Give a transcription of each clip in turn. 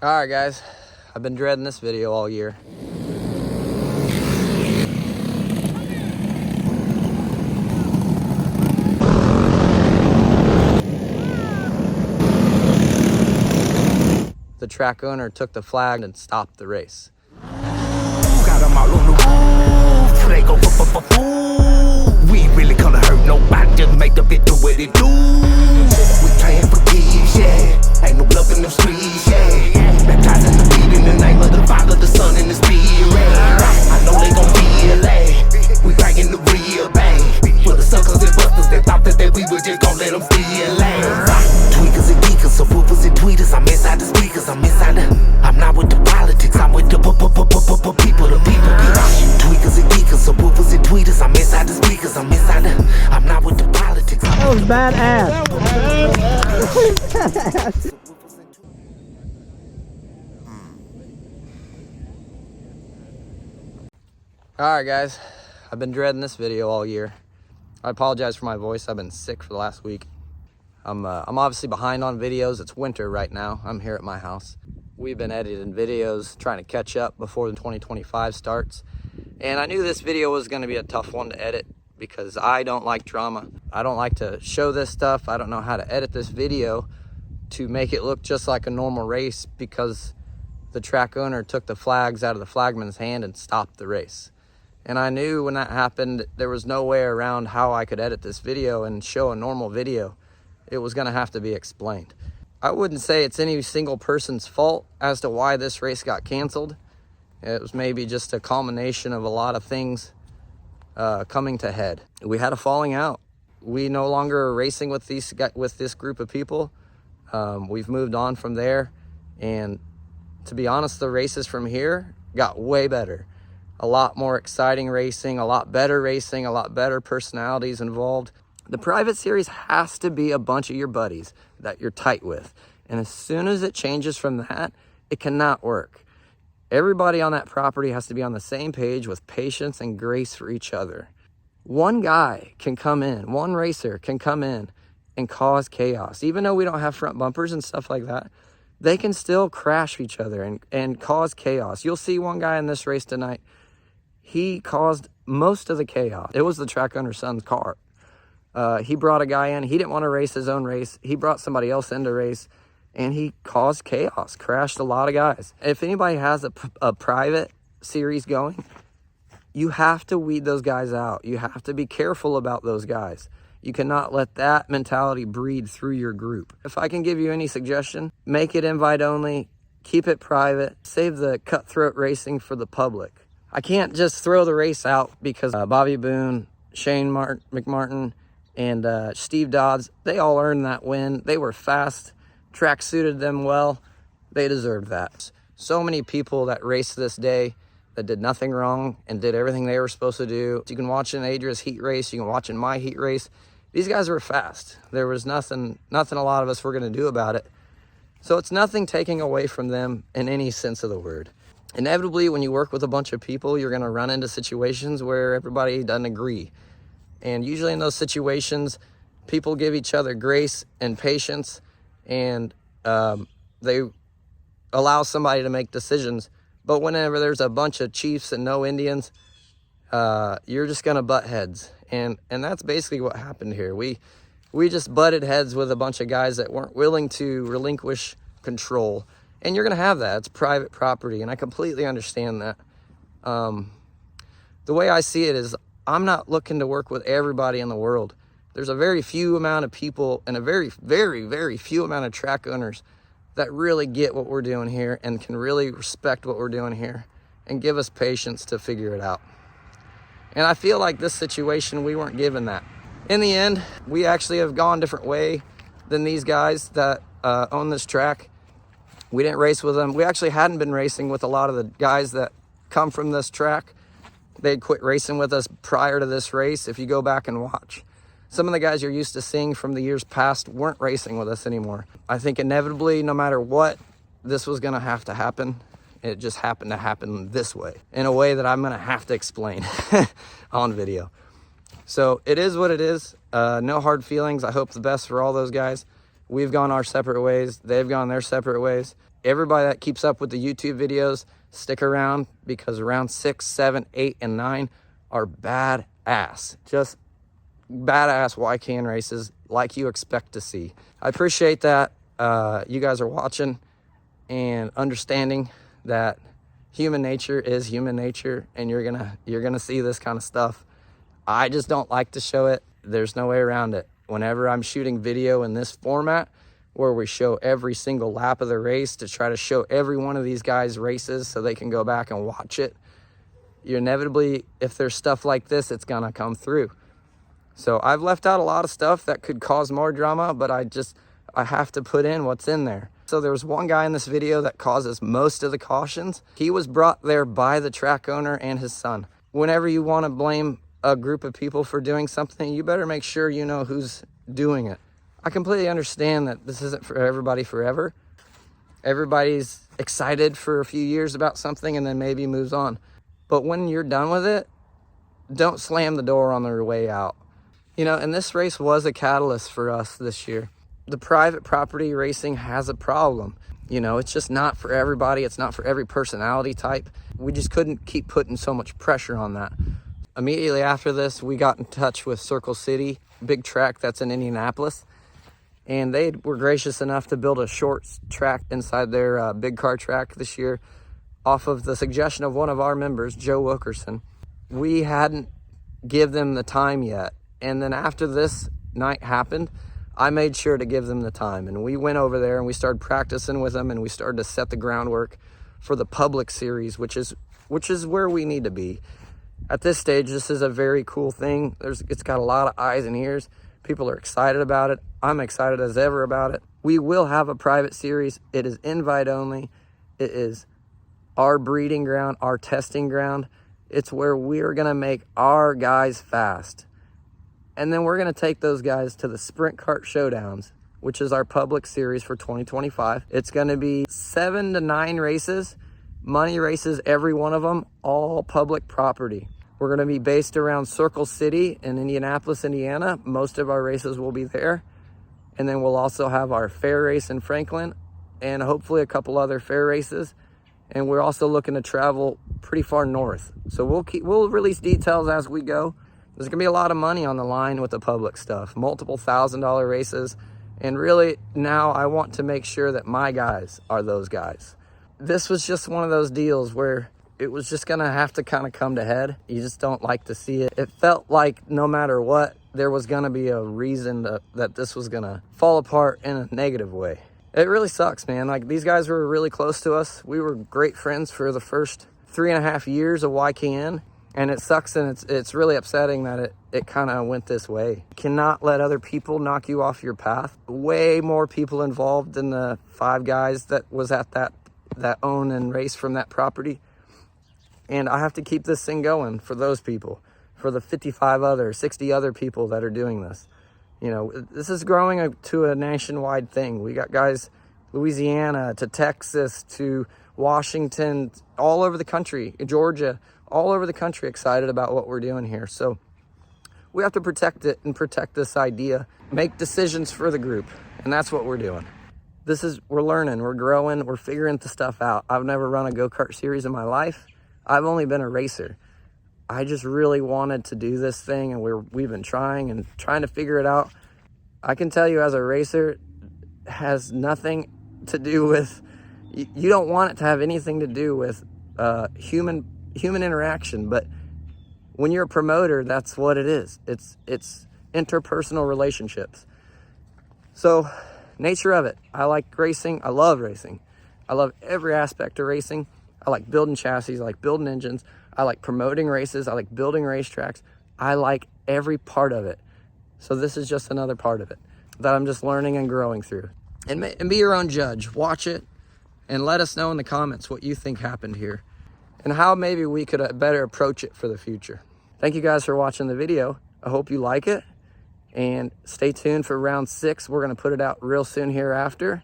All right, guys, I've been dreading this video all year. The track owner took the flag and stopped the race. Got them all on the roof, they go we ain't really gonna hurt nobody, just make the bitch do what it do. We playing for keys, yeah. Ain't no love in the streets, yeah. Baptizing the beat in the name of the Father, the Son, and the Spirit. I know they gon' be LA. We bragging the real bang. For the suckers and busters that thought that we were just gon' let them steal last. Tweakers and geekers, so whoopers and tweeters. I'm inside the speakers, I'm inside the. I'm not with the politics, I'm with the people, the people. Tweakers and geekers, so whoopers and tweeters. I'm inside the speakers, I'm inside the. I'm not with the politics. That was badass. All right, guys, I've been dreading this video all year. I apologize for my voice. I've been sick for the last week. I'm obviously behind on videos. It's winter right now. I'm here at my house. We've been editing videos, trying to catch up before the 2025 starts. And I knew this video was going to be a tough one to edit because I don't like drama. I don't like to show this stuff. I don't know how to edit this video to make it look just like a normal race because the track owner took the flags out of the flagman's hand and stopped the race. And I knew when that happened, there was no way around how I could edit this video and show a normal video. It was gonna have to be explained. I wouldn't say it's any single person's fault as to why this race got canceled. It was maybe just a culmination of a lot of things coming to head. We had a falling out. We no longer are racing with this group of people. We've moved on from there. And to be honest, the races from here got way better. A lot more exciting racing, a lot better personalities involved. The private series has to be a bunch of your buddies that you're tight with. And as soon as it changes from that, it cannot work. Everybody on that property has to be on the same page with patience and grace for each other. One guy can come in, one racer can come in and cause chaos. Even though we don't have front bumpers and stuff like that, they can still crash each other and cause chaos. You'll see one guy in this race tonight. He caused most of the chaos. It was the track owner's son's car. He brought a guy in. He didn't want to race his own race. He brought somebody else in to race, and he caused chaos, crashed a lot of guys. If anybody has a private series going, you have to weed those guys out. You have to be careful about those guys. You cannot let that mentality breed through your group. If I can give you any suggestion, make it invite only, keep it private, save the cutthroat racing for the public. I can't just throw the race out because Bobby Boone, Shayn McMartin, and Steve Dodds, they all earned that win. They were fast, track suited them well. They deserved that. So many people that raced this day that did nothing wrong and did everything they were supposed to do. You can watch in Adria's heat race, you can watch in my heat race. These guys were fast. There was nothing a lot of us were gonna do about it. So it's nothing taking away from them in any sense of the word. Inevitably, when you work with a bunch of people, you're going to run into situations where everybody doesn't agree. And usually in those situations, people give each other grace and patience, and they allow somebody to make decisions. But whenever there's a bunch of chiefs and no Indians, you're just going to butt heads. And that's basically what happened here. We just butted heads with a bunch of guys that weren't willing to relinquish control. And you're going to have that. It's private property, and I completely understand that. The way I see it is I'm not looking to work with everybody in the world. There's a very few amount of people and a very, very, very few amount of track owners that really get what we're doing here and can really respect what we're doing here and give us patience to figure it out. And I feel like this situation, we weren't given that. In the end, we actually have gone a different way than these guys that own this track. We didn't race with them. We actually hadn't been racing with a lot of the guys that come from this track. They'd quit racing with us prior to this race. If you go back and watch, some of the guys you're used to seeing from the years past weren't racing with us anymore. I think inevitably, no matter what, this was gonna have to happen. It just happened to happen this way, in a way that I'm gonna have to explain on video. So it is what it is. No hard feelings. I hope the best for all those guys. We've gone our separate ways. They've gone their separate ways. Everybody that keeps up with the YouTube videos, stick around, because round 6, 7, 8, and 9 are badass. Just badass YKN races like you expect to see. I appreciate that you guys are watching and understanding that human nature is human nature, and you're gonna see this kind of stuff. I just don't like to show it. There's no way around it. Whenever I'm shooting video in this format, where we show every single lap of the race to try to show every one of these guys' races so they can go back and watch it, you inevitably, if there's stuff like this, it's gonna come through. So I've left out a lot of stuff that could cause more drama, but I have to put in what's in there. So there was one guy in this video that causes most of the cautions. He was brought there by the track owner and his son. Whenever you want to blame a group of people for doing something, you better make sure you know who's doing it. I completely understand that this isn't for everybody forever. Everybody's excited for a few years about something and then maybe moves on. But when you're done with it, don't slam the door on their way out. You know, and this race was a catalyst for us this year. The private property racing has a problem. You know, it's just not for everybody. It's not for every personality type. We just couldn't keep putting so much pressure on that. Immediately after this, we got in touch with Circle City, big track that's in Indianapolis. And they were gracious enough to build a short track inside their big car track this year off of the suggestion of one of our members, Joe Wilkerson. We hadn't give them the time yet. And then after this night happened, I made sure to give them the time. And we went over there and we started practicing with them, and we started to set the groundwork for the public series, which is where we need to be. At this stage, this is a very cool thing. It's got a lot of eyes and ears. People are excited about it. I'm excited as ever about it. We will have a private series. It is invite only. It is our breeding ground, our testing ground. It's where we're going to make our guys fast. And then we're going to take those guys to the Sprint Kart Showdowns, which is our public series for 2025. It's going to be 7 to 9 races, money races, every one of them, all public property. We're going to be based around Circle City in Indianapolis, Indiana. Most of our races will be there. And then we'll also have our fair race in Franklin and hopefully a couple other fair races. And we're also looking to travel pretty far north. So we'll release details as we go. There's gonna be a lot of money on the line with the public stuff, multiple $1,000 races. And really now I want to make sure that my guys are those guys. This was just one of those deals where it was just gonna have to kind of come to head. You just don't like to see it. It felt like no matter what, there was gonna be a reason that this was gonna fall apart in a negative way. It really sucks, man. Like, these guys were really close to us. We were great friends for the first 3.5 years of YKN. And it sucks, and it's really upsetting that it kind of went this way. You cannot let other people knock you off your path. Way more people involved than the 5 guys that was at that own and race from that property. And I have to keep this thing going for those people, for the 55 other, 60 other people that are doing this. You know, this is growing to a nationwide thing. We got guys, Louisiana to Texas to Washington, all over the country, Georgia, all over the country excited about what we're doing here. So we have to protect it and protect this idea, make decisions for the group. And that's what we're doing. We're learning, we're growing, we're figuring the stuff out. I've never run a go-kart series in my life. I've only been a racer. I just really wanted to do this thing, and we've been trying to figure it out. I can tell you as a racer, it has nothing to do with, you don't want it to have anything to do with human interaction, but when you're a promoter, that's what it is. It's interpersonal relationships. So, nature of it. I like racing. I love racing. I love every aspect of racing. I like building chassis. I like building engines. I like promoting races. I like building racetracks. I like every part of it. So this is just another part of it that I'm just learning and growing through. And be your own judge. Watch it and let us know in the comments what you think happened here and how maybe we could better approach it for the future. Thank you guys for watching the video. I hope you like it, and stay tuned for round 6. We're going to put it out real soon hereafter.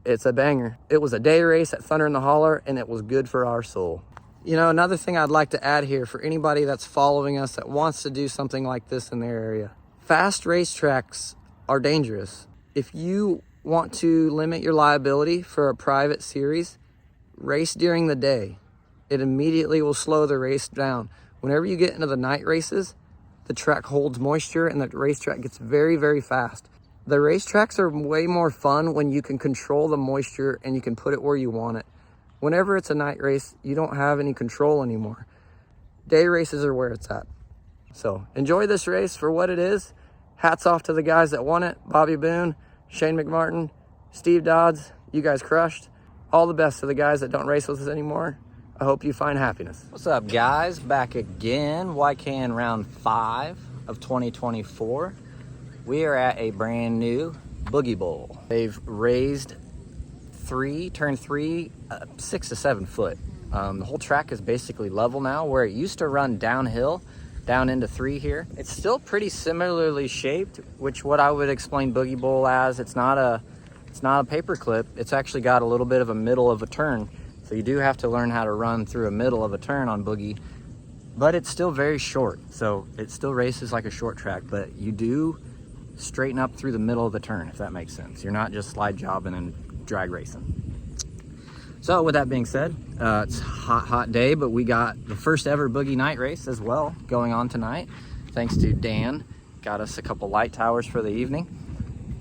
It's a banger. It was a day race at Thunder in the Holler, and it was good for our soul. You know, another thing I'd like to add here for anybody that's following us that wants to do something like this in their area. Fast racetracks are dangerous. If you want to limit your liability for a private series, race during the day. It immediately will slow the race down. Whenever you get into the night races, the track holds moisture and the racetrack gets very, very fast. The racetracks are way more fun when you can control the moisture and you can put it where you want it. Whenever it's a night race, you don't have any control anymore. Day races are where it's at. So enjoy this race for what it is. Hats off to the guys that won it. Bobby Boone, Shayn McMartin, Steve Dodds, you guys crushed. All the best to the guys that don't race with us anymore. I hope you find happiness. What's up, guys? Back again. YKN round 5 of 2024. We are at a brand new Boogie Bowl. They've raised turned 3, 6 to 7 foot. The whole track is basically level now, where it used to run downhill, down into 3 here. It's still pretty similarly shaped, which what I would explain Boogie Bowl as. It's not a paper clip. It's actually got a little bit of a middle of a turn. So you do have to learn how to run through a middle of a turn on Boogie, but it's still very short. So it still races like a short track, but you do straighten up through the middle of the turn, if that makes sense. You're not just slide jobbing and drag racing. So with that being said, it's a hot day, but we got the first ever Boogie night race as well going on tonight. Thanks to Dan, got us a couple light towers for the evening.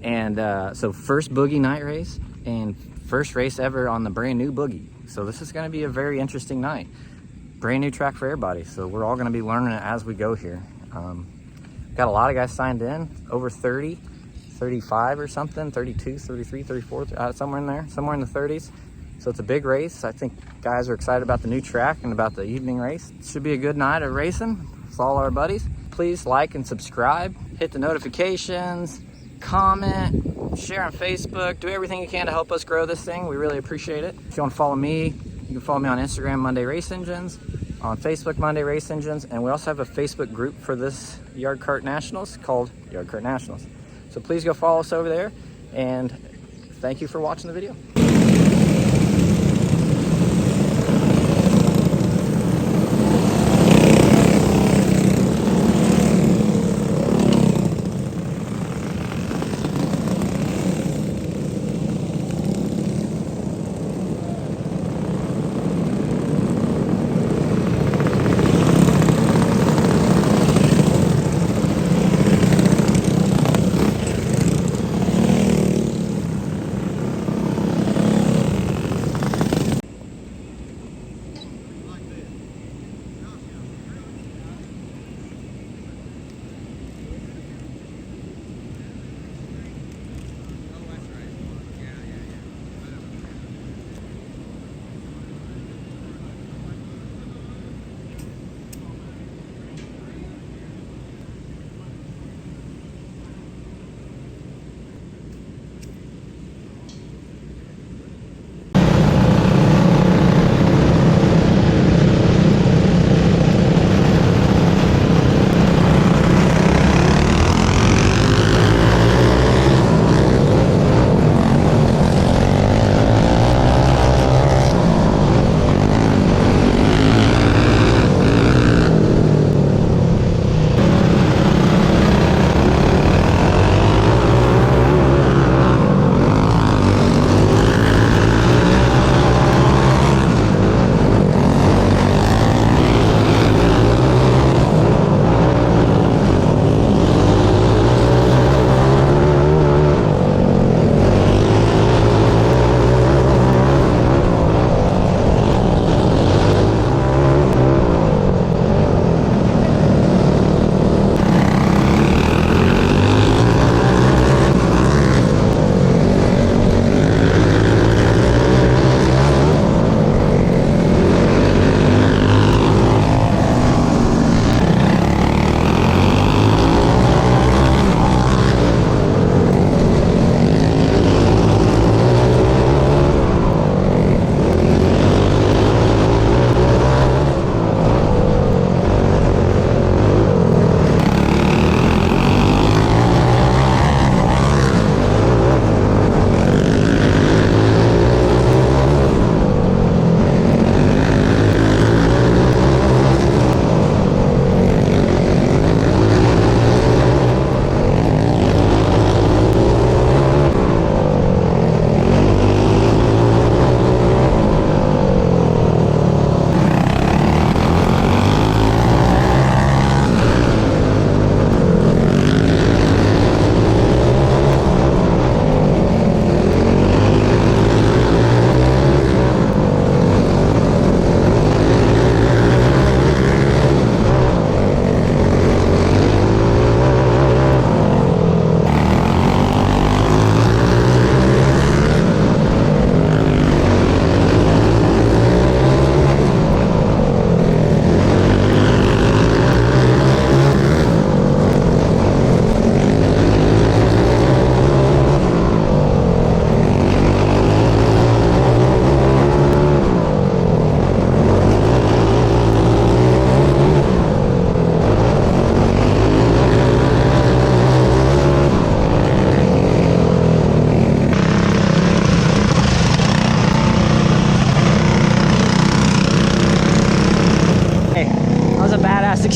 And so first Boogie night race and first race ever on the brand new Boogie. So this is going to be a very interesting night. Brand new track for everybody. So we're all going to be learning it as we go here. Got a lot of guys signed in, over 30, 35 or something, 32, 33, 34, somewhere in there, somewhere in the 30s. So it's a big race. I think guys are excited about the new track and about the evening race. It should be a good night of racing with all our buddies. Please like and subscribe, hit the notifications, comment, share on Facebook, do everything you can to help us grow this thing. We really appreciate it. If you want to follow me, you can follow me on Instagram, Monday Race Engines, on Facebook, Monday Race Engines, and we also have a Facebook group for this Yard Cart Nationals called Yard Cart Nationals. So please go follow us over there, and thank you for watching the video.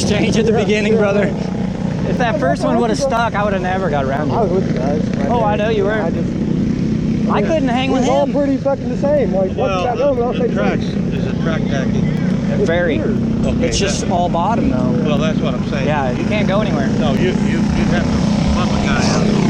exchange at the beginning, brother. If that first one would have stuck, I would have never got around you. I was with you guys. Oh, I know you were. I couldn't hang with We're all him. pretty fucking the same. Like, Well, what you got going, we all say the tracks, same. there's a track tacking. Very. Okay, It's just all bottom though. well, that's what I'm saying. Yeah, you can't go anywhere. No, you'd have to bump a guy out.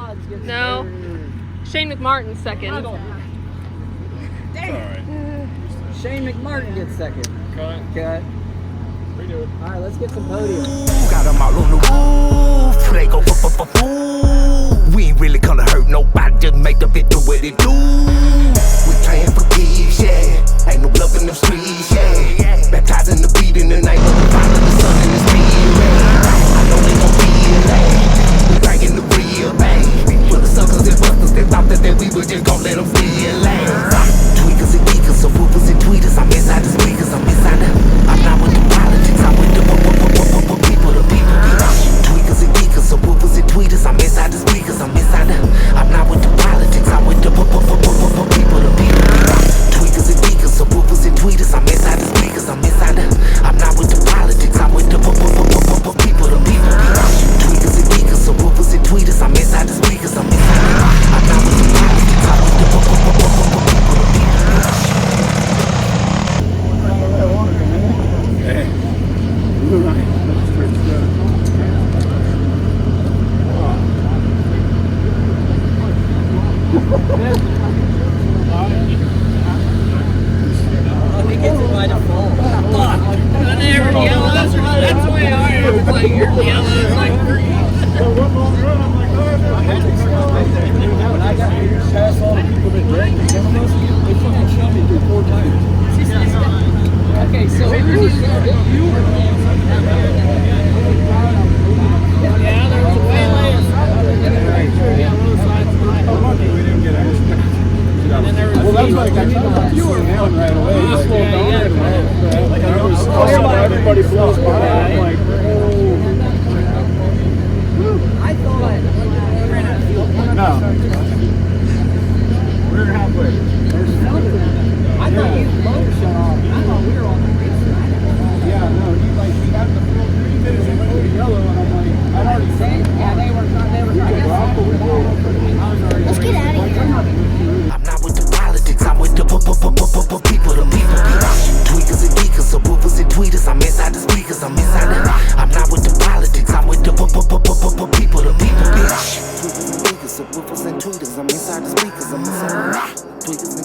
No. Shayn McMartin second. Shayn McMartin gets second. Cut. Redo it. All right, let's get some podium. Got them all on the roof. They go fool. We ain't really gonna hurt nobody. Just make the bitch do what it do. We playing for keys, yeah. Ain't no love in them streets, yeah. Baptizing the beat in the name of the Father, the Son, and the Spirit. I know they gon' feel that. We bringing the real bang. For the suckers and busters that thought that we was just gon' let them feel that. Tweakers and geekers, so whoopers and tweeters. I'm inside the speakers, I'm inside the. I'm not with the politics, I'm with the people, the people. Tweakers and geekers, so whoopers and tweeters. I'm inside the speakers, I'm inside the. I'm not with the politics, I'm with the people, the people. Tweakers and geekers, so whoopers and tweeters. I'm inside the speakers, I'm inside the. I'm not with the politics, I'm with the people, the people. Tweakers and geekers, so whoopers and tweeters. I'm inside the speakers, I'm inside the. I'm not with the politics, I'm with the people, the people. He gets it by default. Yellows, that's the way I am. Like, you're yellows, like green. When I got here past all the people that drank the chemicals, they fucking shot me through 4 times. Okay, so Yeah, there was a way We didn't get well, that's like you were down right away. Like, slowed down right away. Like I was everybody blows by. I'm like, oh. I thought we ran out of fuel. No. We're halfway. I thought you motor shut off. I thought we were on the race. Yeah, no, he got the full 3 minutes and go to yellow, and I'm like, I'd already said, Yeah, they were Let's get out of here. I'm not with the politics, I'm with the people, the people. Tweakers and geekers, so whoopers and tweeters. I'm inside the speakers, I'm inside the. I'm not with the politics, I'm with the people, the people. Tweakers and geekers, so whoopers and tweeters. I'm inside the speakers, I'm inside the. Tweakers